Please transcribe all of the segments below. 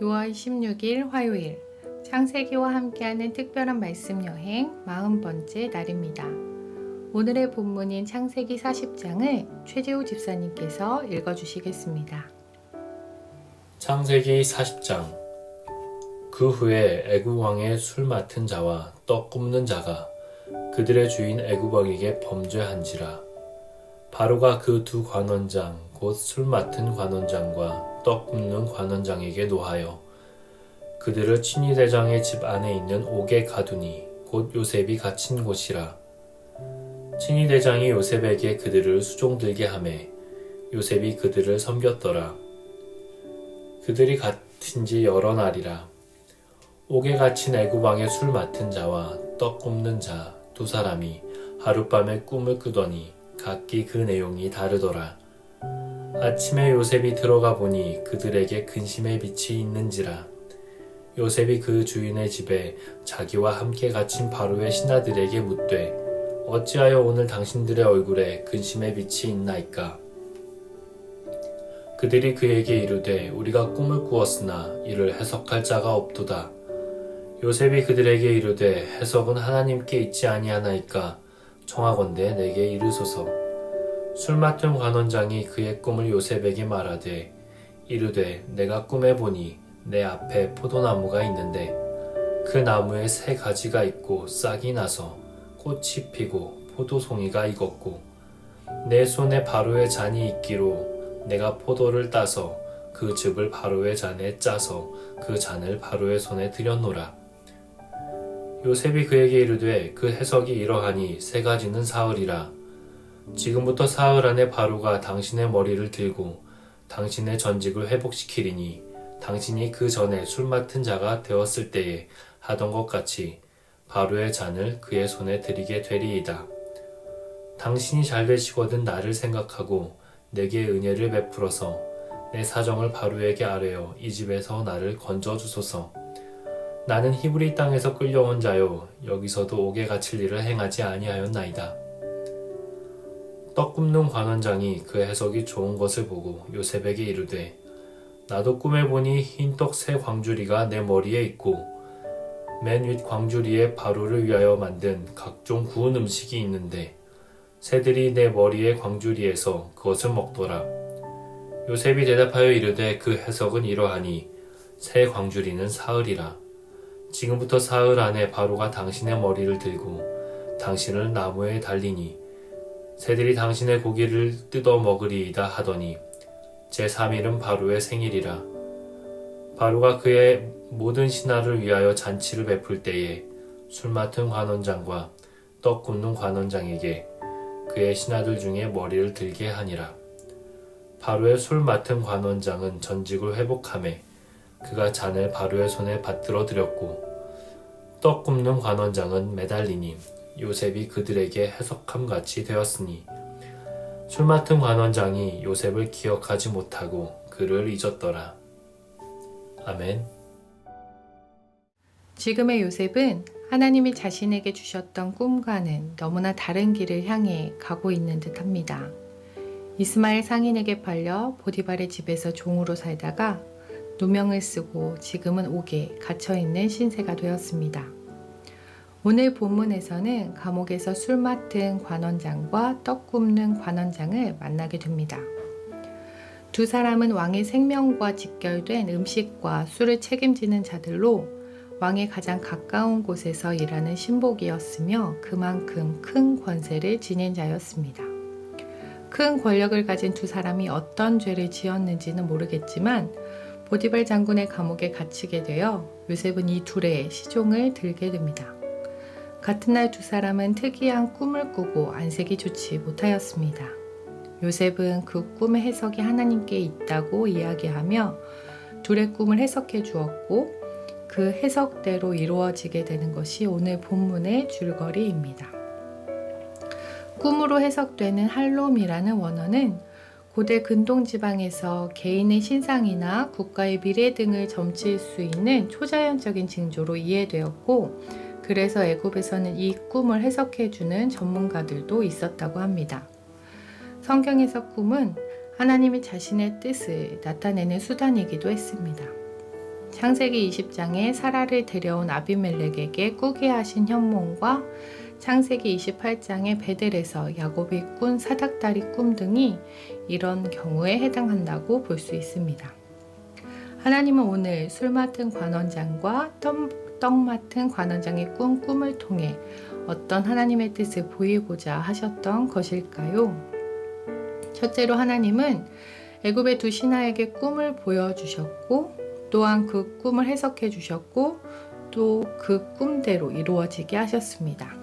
6월 16일 화요일 창세기와 함께하는 특별한 말씀 여행 40번째 날입니다. 오늘의 본문인 창세기 40장을 최재우 집사님께서 읽어주시겠습니다. 창세기 40장. 그 후에 애굽 왕의 술 맡은 자와 떡 굽는 자가 그들의 주인 애굽 왕에게 범죄한지라. 바로가 그 두 관원장 곧 술 맡은 관원장과 떡 굽는 관원장에게 노하여 그들을 친위대장의 집 안에 있는 옥에 가두니 곧 요셉이 갇힌 곳이라. 친위대장이 요셉에게 그들을 수종들게 하매 요셉이 그들을 섬겼더라. 그들이 갇힌 지 여러 날이라. 옥에 갇힌 애굽 왕의 술 맡은 자와 떡 굽는 자 두 사람이 하룻밤에 꿈을 꾸더니 각기 그 내용이 다르더라. 아침에 요셉이 들어가 보니 그들에게 근심의 빛이 있는지라. 요셉이 그 주인의 집에 자기와 함께 갇힌 바로의 신하들에게 묻되 어찌하여 오늘 당신들의 얼굴에 근심의 빛이 있나이까? 그들이 그에게 이르되 우리가 꿈을 꾸었으나 이를 해석할 자가 없도다. 요셉이 그들에게 이르되 해석은 하나님께 있지 아니하나이까? 청하건대 내게 이르소서. 술 맡은 관원장이 그의 꿈을 요셉에게 말하되 이르되 내가 꿈에 보니 내 앞에 포도나무가 있는데 그 나무에 세 가지가 있고 싹이 나서 꽃이 피고 포도송이가 익었고 내 손에 바로의 잔이 있기로 내가 포도를 따서 그 즙을 바로의 잔에 짜서 그 잔을 바로의 손에 들였노라. 요셉이 그에게 이르되 그 해석이 이러하니 세 가지는 사흘이라. 지금부터 사흘 안에 바로가 당신의 머리를 들고 당신의 전직을 회복시키리니 당신이 그 전에 술 맡은 자가 되었을 때에 하던 것 같이 바로의 잔을 그의 손에 드리게 되리이다. 당신이 잘 되시거든 나를 생각하고 내게 은혜를 베풀어서 내 사정을 바로에게 아뢰어 이 집에서 나를 건져주소서. 나는 히브리 땅에서 끌려온 자요 여기서도 옥에 갇힐 일을 행하지 아니하였나이다. 떡 굽는 관원장이 그 해석이 좋은 것을 보고 요셉에게 이르되 나도 꿈에 보니 흰 떡 세 광주리가 내 머리에 있고 맨 윗 광주리에 바로를 위하여 만든 각종 구운 음식이 있는데 새들이 내 머리의 광주리에서 그것을 먹더라. 요셉이 대답하여 이르되 그 해석은 이러하니 새 광주리는 사흘이라. 지금부터 사흘 안에 바로가 당신의 머리를 들고 당신을 나무에 달리니 새들이 당신의 고기를 뜯어 먹으리이다 하더니 제3일은 바로의 생일이라. 바로가 그의 모든 신하를 위하여 잔치를 베풀 때에 술 맡은 관원장과 떡 굽는 관원장에게 그의 신하들 중에 머리를 들게 하니라. 바로의 술 맡은 관원장은 전직을 회복하매 그가 잔을 바로의 손에 받들어 드렸고 떡 굽는 관원장은 매달리니 요셉이 그들에게 해석함같이 되었으니 술 맡은 관원장이 요셉을 기억하지 못하고 그를 잊었더라. 아멘. 지금의 요셉은 하나님이 자신에게 주셨던 꿈과는 너무나 다른 길을 향해 가고 있는 듯합니다. 이스마엘 상인에게 팔려 보디발의 집에서 종으로 살다가 누명을 쓰고 지금은 옥에 갇혀있는 신세가 되었습니다. 오늘 본문에서는 감옥에서 술 맡은 관원장과 떡 굽는 관원장을 만나게 됩니다. 두 사람은 왕의 생명과 직결된 음식과 술을 책임지는 자들로 왕의 가장 가까운 곳에서 일하는 신복이었으며 그만큼 큰 권세를 지닌 자였습니다. 큰 권력을 가진 두 사람이 어떤 죄를 지었는지는 모르겠지만 보디발 장군의 감옥에 갇히게 되어 요셉은 이 둘의 시종을 들게 됩니다. 같은 날 두 사람은 특이한 꿈을 꾸고 안색이 좋지 못하였습니다. 요셉은 그 꿈의 해석이 하나님께 있다고 이야기하며 둘의 꿈을 해석해 주었고 그 해석대로 이루어지게 되는 것이 오늘 본문의 줄거리입니다. 꿈으로 해석되는 할롬이라는 원어는 고대 근동 지방에서 개인의 신상이나 국가의 미래 등을 점칠 수 있는 초자연적인 징조로 이해되었고 그래서 애굽에서는 이 꿈을 해석해주는 전문가들도 있었다고 합니다. 성경에서 꿈은 하나님이 자신의 뜻을 나타내는 수단이기도 했습니다. 창세기 20장에 사라를 데려온 아비멜렉에게 꾸게 하신 현몽과 창세기 28장의 베델에서 야곱이 꾼 사닥다리 꿈 등이 이런 경우에 해당한다고 볼 수 있습니다. 하나님은 오늘 술 맡은 관원장과 떡 맡은 관원장이 꾼 꿈을 통해 어떤 하나님의 뜻을 보이고자 하셨던 것일까요? 첫째로 하나님은 애굽의 두 신하에게 꿈을 보여주셨고 또한 그 꿈을 해석해 주셨고 또 그 꿈대로 이루어지게 하셨습니다.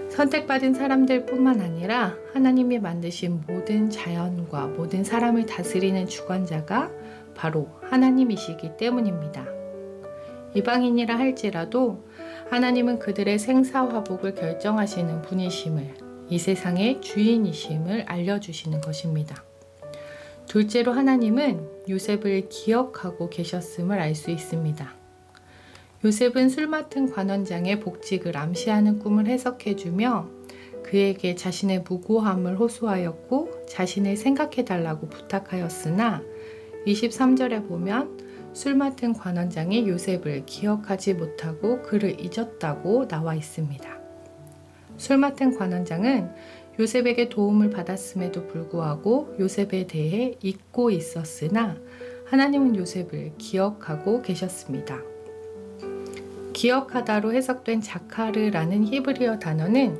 선택받은 사람들 뿐만 아니라 하나님이 만드신 모든 자연과 모든 사람을 다스리는 주관자가 바로 하나님이시기 때문입니다. 이방인이라 할지라도 하나님은 그들의 생사화복을 결정하시는 분이심을, 이 세상의 주인이심을 알려주시는 것입니다. 둘째로 하나님은 요셉을 기억하고 계셨음을 알 수 있습니다. 요셉은 술 맡은 관원장의 복직을 암시하는 꿈을 해석해주며 그에게 자신의 무고함을 호소하였고 자신을 생각해달라고 부탁하였으나 23절에 보면 술 맡은 관원장이 요셉을 기억하지 못하고 그를 잊었다고 나와 있습니다. 술 맡은 관원장은 요셉에게 도움을 받았음에도 불구하고 요셉에 대해 잊고 있었으나 하나님은 요셉을 기억하고 계셨습니다. 기억하다로 해석된 자카르라는 히브리어 단어는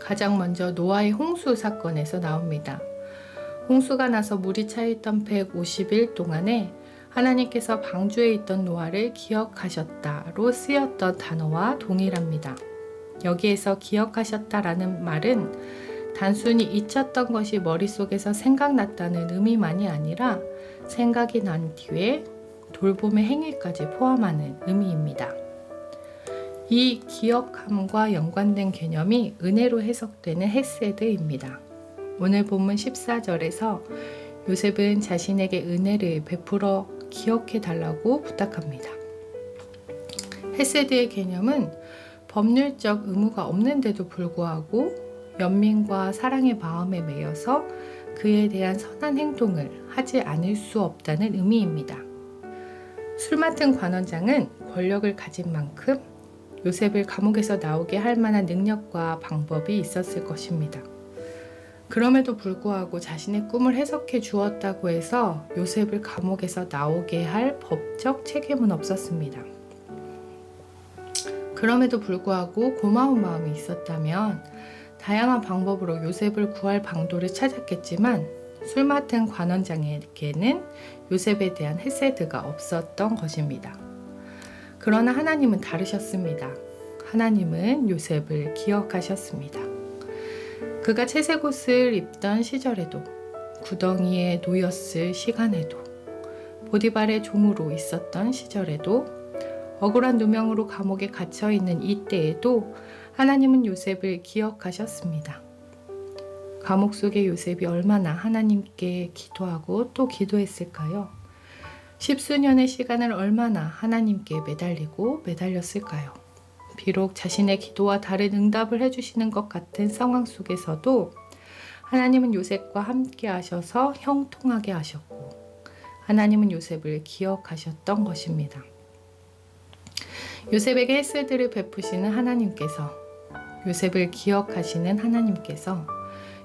가장 먼저 노아의 홍수 사건에서 나옵니다. 홍수가 나서 물이 차있던 150일 동안에 하나님께서 방주에 있던 노아를 기억하셨다로 쓰였던 단어와 동일합니다. 여기에서 기억하셨다라는 말은 단순히 잊혔던 것이 머릿속에서 생각났다는 의미만이 아니라 생각이 난 뒤에 돌봄의 행위까지 포함하는 의미입니다. 이 기억함과 연관된 개념이 은혜로 해석되는 헤세드입니다. 오늘 본문 14절에서 요셉은 자신에게 은혜를 베풀어 기억해 달라고 부탁합니다. 헤세드의 개념은 법률적 의무가 없는데도 불구하고 연민과 사랑의 마음에 매여서 그에 대한 선한 행동을 하지 않을 수 없다는 의미입니다. 술 맡은 관원장은 권력을 가진 만큼 요셉을 감옥에서 나오게 할 만한 능력과 방법이 있었을 것입니다. 그럼에도 불구하고 자신의 꿈을 해석해 주었다고 해서 요셉을 감옥에서 나오게 할 법적 책임은 없었습니다. 그럼에도 불구하고 고마운 마음이 있었다면 다양한 방법으로 요셉을 구할 방도를 찾았겠지만 술 맡은 관원장에게는 요셉에 대한 헤세드가 없었던 것입니다. 그러나 하나님은 다르셨습니다. 하나님은 요셉을 기억하셨습니다. 그가 채색 옷을 입던 시절에도, 구덩이에 놓였을 시간에도, 보디발의 종으로 있었던 시절에도, 억울한 누명으로 감옥에 갇혀있는 이때에도 하나님은 요셉을 기억하셨습니다. 감옥 속의 요셉이 얼마나 하나님께 기도하고 또 기도했을까요? 십수년의 시간을 얼마나 하나님께 매달렸을까요? 비록 자신의 기도와 다른 응답을 해주시는 것 같은 상황 속에서도 하나님은 요셉과 함께 하셔서 형통하게 하셨고 하나님은 요셉을 기억하셨던 것입니다. 요셉에게 헤세드를 베푸시는 하나님께서, 요셉을 기억하시는 하나님께서,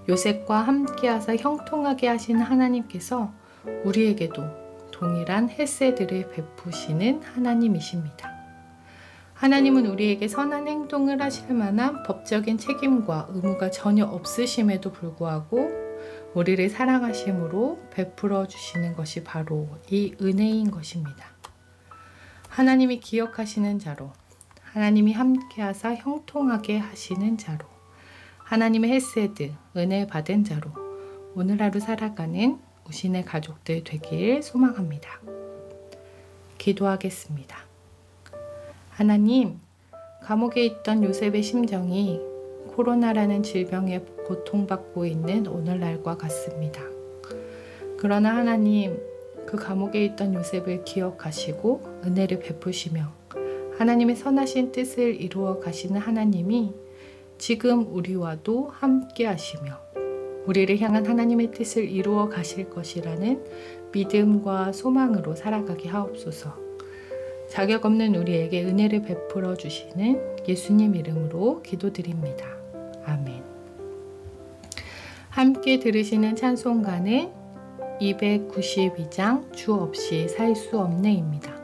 요셉과 함께 하사 형통하게 하시는 하나님께서 우리에게도 동일한 헤세드를 베푸시는 하나님이십니다. 하나님은 우리에게 선한 행동을 하실 만한 법적인 책임과 의무가 전혀 없으심에도 불구하고 우리를 사랑하심으로 베풀어 주시는 것이 바로 이 은혜인 것입니다. 하나님이 기억하시는 자로, 하나님이 함께하사 형통하게 하시는 자로, 하나님의 헤세드, 은혜 받은 자로 오늘 하루 살아가는 우신의 가족들 되길 소망합니다. 기도하겠습니다. 하나님, 감옥에 있던 요셉의 심정이 코로나라는 질병에 고통받고 있는 오늘날과 같습니다. 그러나 하나님, 그 감옥에 있던 요셉을 기억하시고 은혜를 베푸시며 하나님의 선하신 뜻을 이루어 가시는 하나님이 지금 우리와도 함께 하시며 우리를 향한 하나님의 뜻을 이루어 가실 것이라는 믿음과 소망으로 살아가게 하옵소서. 자격 없는 우리에게 은혜를 베풀어 주시는 예수님 이름으로 기도드립니다. 아멘. 함께 들으시는 찬송가는 292장 주 없이 살 수 없네입니다.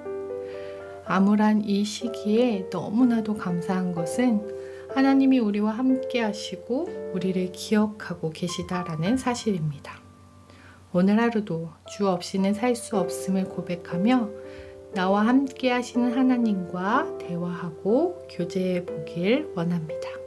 암울한 이 시기에 너무나도 감사한 것은 하나님이 우리와 함께 하시고 우리를 기억하고 계시다라는 사실입니다. 오늘 하루도 주 없이는 살 수 없음을 고백하며 나와 함께 하시는 하나님과 대화하고 교제해 보길 원합니다.